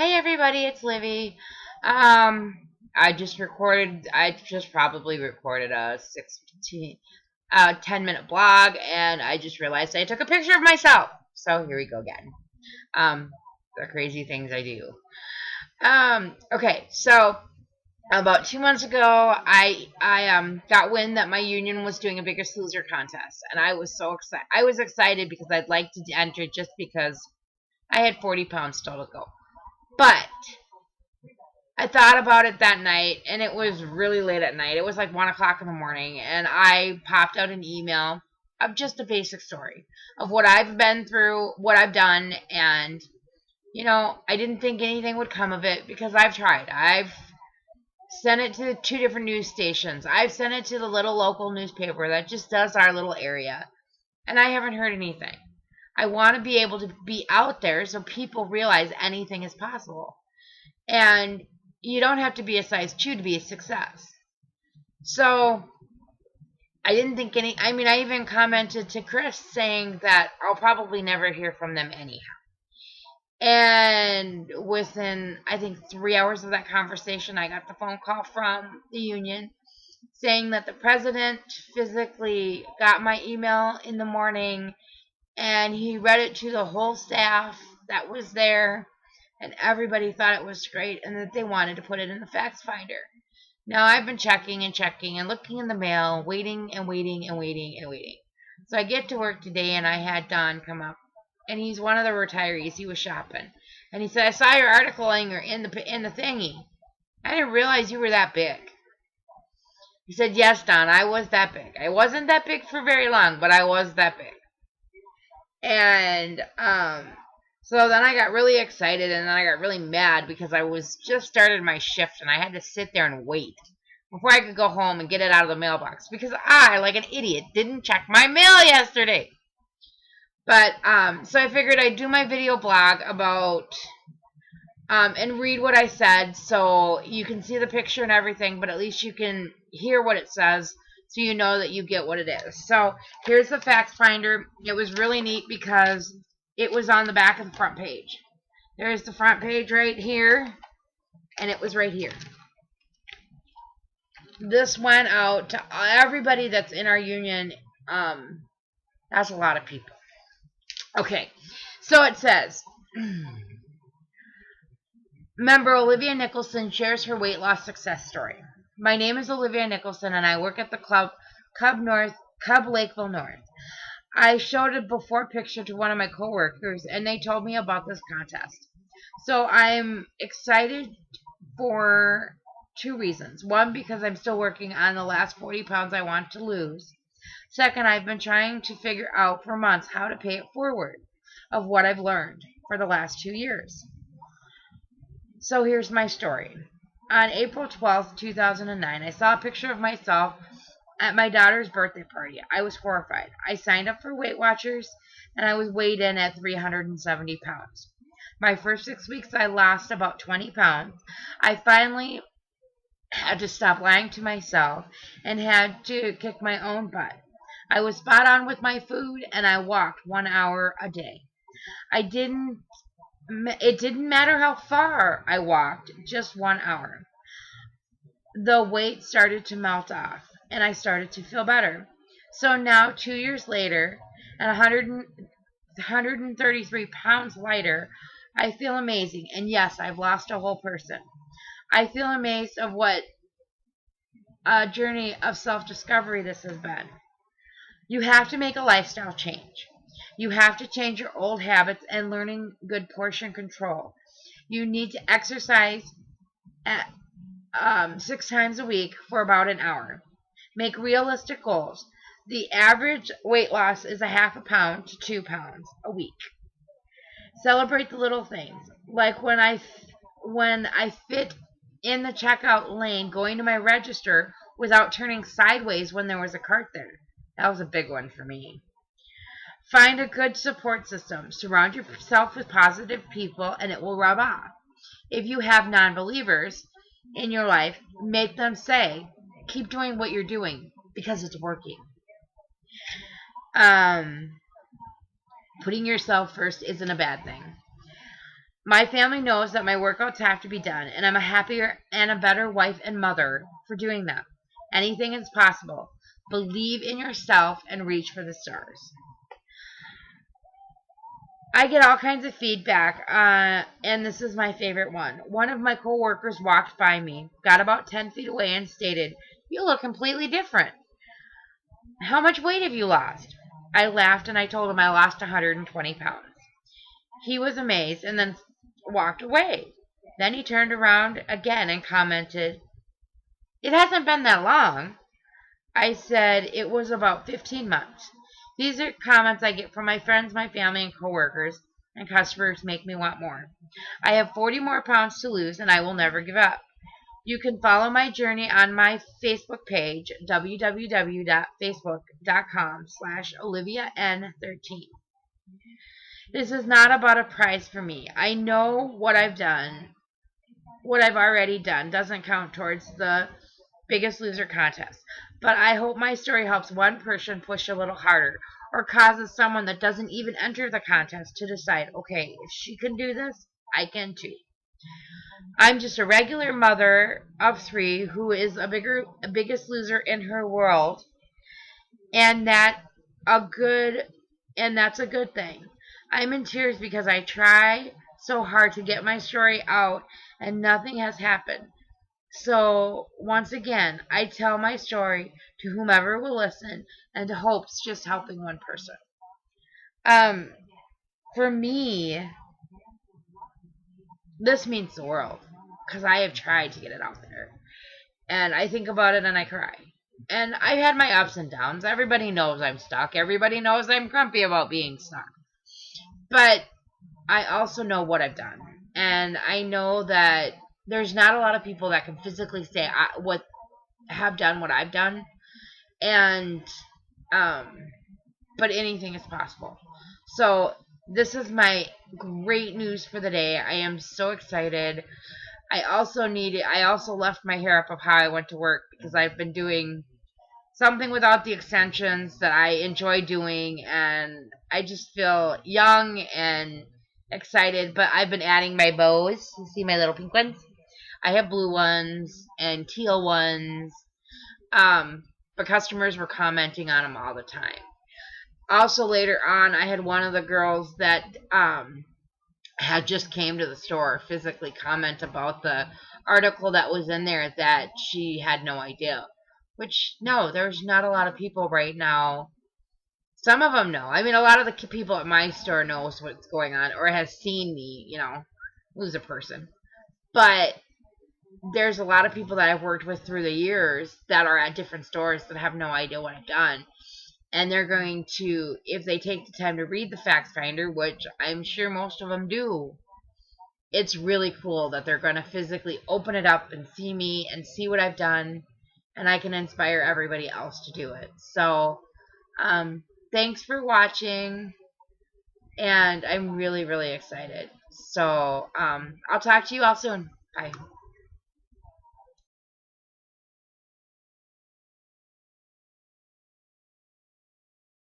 Hey everybody, it's Livy. Um, I just probably recorded a 10-minute blog, and I just realized I took a picture of myself. So here we go again. Um, the crazy things I do. Okay, so about 2 months ago, I got wind that my union was doing a Biggest Loser contest, and I was so excited. I was excited because I'd like to enter just because I had 40 pounds still to go. But I thought about it that night, and it was really late at night. It was like 1 o'clock in the morning, and I popped out an email of just a basic story of what I've been through, what I've done, and, I didn't think anything would come of it because I've tried. I've sent it to 2 different news stations. I've sent it to the little local newspaper that just does our little area, and I haven't heard anything. I want to be able to be out there so people realize anything is possible. And you don't have to be a size 2 to be a success. So I didn't think I even commented to Chris saying that I'll probably never hear from them anyhow. And within, I think, 3 hours of that conversation, I got the phone call from the union saying that the president physically got my email in the morning and he read it to the whole staff that was there. And everybody thought it was great and that they wanted to put it in the fax finder. Now I've been checking and looking in the mail, waiting and waiting and waiting and waiting. So I get to work today and I had Don come up, and he's one of the retirees. He was shopping, and he said, "I saw your article in the thingy. I didn't realize you were that big." He said, "Yes, Don, I was that big. I wasn't that big for very long, but I was that big." And so then I got really excited, and then I got really mad because I was just started my shift, and I had to sit there and wait before I could go home and get it out of the mailbox because I, like an idiot, didn't check my mail yesterday. But so I figured I'd do my video blog about and read what I said so you can see the picture and everything, but at least you can hear what it says so you know that you get what it is. So here's the fax finder. It was really neat because it was on the back of the front page. There's the front page right here, and it was right here. This went out to everybody that's in our union. That's a lot of people. Okay, so it says, member Olivia Nicholson shares her weight loss success story. My name is Olivia Nicholson, and I work at the Cub Lakeville North. I showed a before picture to one of my coworkers, and they told me about this contest. So I'm excited for 2 reasons. One, because I'm still working on the last 40 pounds I want to lose. Second, I've been trying to figure out for months how to pay it forward of what I've learned for the last 2 years. So here's my story. On April 12th, 2009, I saw a picture of myself at my daughter's birthday party. I was horrified. I signed up for Weight Watchers, and I was weighed in at 370 pounds. My first 6 weeks, I lost about 20 pounds. I finally had to stop lying to myself and had to kick my own butt. I was spot on with my food, and I walked 1 hour a day. It didn't matter how far I walked, just 1 hour. The weight started to melt off, and I started to feel better. So now, 2 years later, and 133 pounds lighter, I feel amazing. And yes, I've lost a whole person. I feel amazed of what a journey of self-discovery this has been. You have to make a lifestyle change. You have to change your old habits and learning good portion control. You need to exercise at 6 times a week for about an hour. Make realistic goals. The average weight loss is a half a pound to 2 pounds a week. Celebrate the little things, like when I fit in the checkout lane going to my register without turning sideways when there was a cart there. That was a big one for me. Find a good support system. Surround yourself with positive people, and it will rub off. If you have non-believers in your life, make them say, keep doing what you're doing because it's working. Putting yourself first isn't a bad thing. My family knows that my workouts have to be done, and I'm a happier and a better wife and mother for doing them. Anything is possible. Believe in yourself and reach for the stars. I get all kinds of feedback, and this is my favorite one. One of my coworkers walked by me, got about 10 feet away, and stated, "You look completely different. How much weight have you lost?" I laughed and I told him I lost 120 pounds. He was amazed and then walked away. Then he turned around again and commented, "It hasn't been that long." I said it was about 15 months. These are comments I get from my friends, my family, and coworkers, and customers make me want more. I have 40 more pounds to lose, and I will never give up. You can follow my journey on my Facebook page, www.facebook.com/OliviaN13. This is not about a prize for me. I know what I've done, what I've already done, doesn't count towards the Biggest Loser contest. But I hope my story helps one person push a little harder, or causes someone that doesn't even enter the contest to decide, okay, if she can do this, I can too. I'm just a regular mother of 3 who is a biggest loser in her world, and that's a good thing. I'm in tears because I try so hard to get my story out and nothing has happened. So, once again, I tell my story to whomever will listen and to hopes just helping one person. For me, this means the world because I have tried to get it out there. And I think about it and I cry. And I've had my ups and downs. Everybody knows I'm stuck. Everybody knows I'm grumpy about being stuck. But I also know what I've done. And I know that there's not a lot of people that can physically say what have done what I've done. And but anything is possible. So this is my great news for the day. I am so excited. I also left my hair up of how I went to work because I've been doing something without the extensions that I enjoy doing, and I just feel young and excited. But I've been adding my bows. You see my little pink ones? I have blue ones and teal ones. But customers were commenting on them all the time. Also, later on, I had one of the girls that had just came to the store physically comment about the article that was in there that she had no idea. Which, no, there's not a lot of people right now. Some of them know. I mean, a lot of the people at my store knows what's going on or has seen me, lose a person. But there's a lot of people that I've worked with through the years that are at different stores that have no idea what I've done. And they're going to, if they take the time to read the Fact Finder, which I'm sure most of them do, it's really cool that they're going to physically open it up and see me and see what I've done, and I can inspire everybody else to do it. So, thanks for watching, and I'm really, really excited. So, I'll talk to you all soon. Bye.